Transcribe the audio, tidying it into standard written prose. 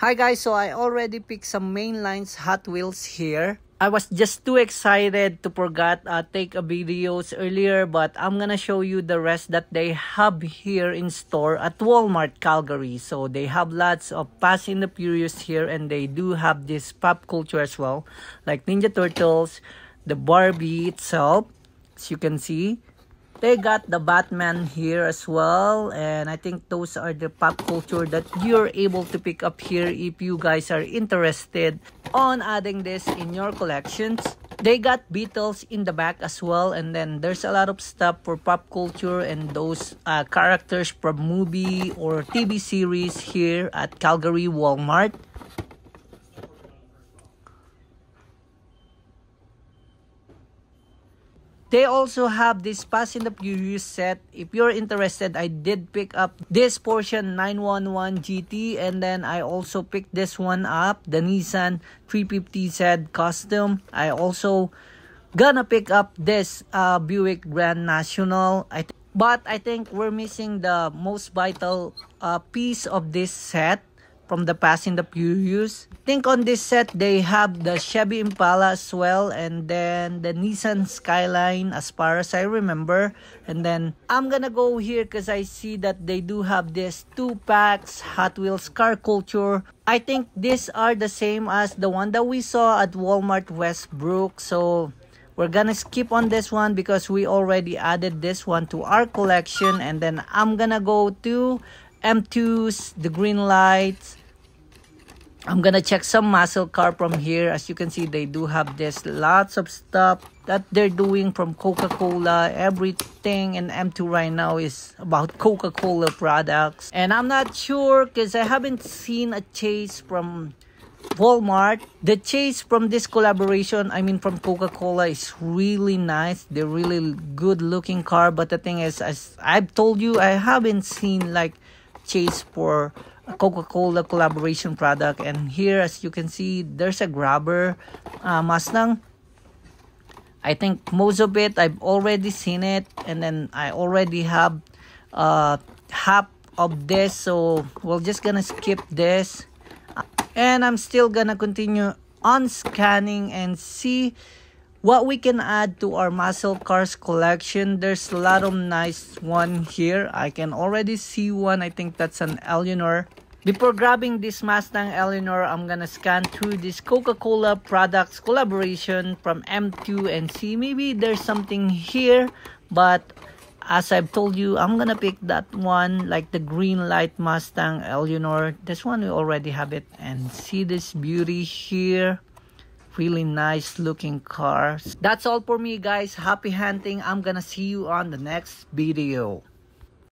Hi guys, so I already picked some mainlines Hot Wheels here. I was just too excited to forget take a videos earlier, but I'm gonna show you the rest that they have here in store at Walmart Calgary. So they have lots of Fast and the Furious here, and they do have this pop culture as well, like Ninja Turtles, the Barbie itself, as you can see. They got the Batman here as well, and I think those are the pop culture that you're able to pick up here if you guys are interested on adding this in your collections. They got Beatles in the back as well, and then there's a lot of stuff for pop culture and those characters from movie or TV series here at Calgary Walmart. They also have this Fast and the Furious set. If you're interested, I did pick up this Porsche 911 GT, and then I also picked this one up, the Nissan 350Z Custom. I also gonna pick up this Buick Grand National. But I think we're missing the most vital piece of this set from the Fast and the Furious. I think on this set they have the Chevy Impala as well, and then the Nissan Skyline as far as I remember. And then I'm gonna go here because I see that they do have this 2-packs Hot Wheels Car Culture. I think these are the same as the one that we saw at Walmart Westbrook, so we're gonna skip on this one because we already added this one to our collection. And then I'm gonna go to M2s, the green lights. I'm gonna check some muscle car from here. As you can see, they do have this lots of stuff that they're doing from Coca-Cola. Everything in M2 right now is about Coca-Cola products. And I'm not sure because I haven't seen a chase from Walmart. The chase from this collaboration, I mean from Coca-Cola, is really nice. They're really good looking car. But the thing is, as I've told you, I haven't seen like chase for a Coca-Cola collaboration product. And here, as you can see, there's a grabber Mustang. I think most of it I've already seen it, and then I already have half of this, so we're just gonna skip this. And I'm still gonna continue on scanning and see what we can add to our muscle cars collection. There's a lot of nice one here. I can already see one. I think that's an Eleanor. Before grabbing this Mustang Eleanor, I'm gonna scan through this Coca-Cola products collaboration from M2 and see maybe there's something here. But as I've told you, I'm gonna pick that one, like the green light Mustang Eleanor. This one we already have it. And see this beauty here. Really nice looking cars. That's all for me, guys. Happy hunting. I'm gonna see you on the next video.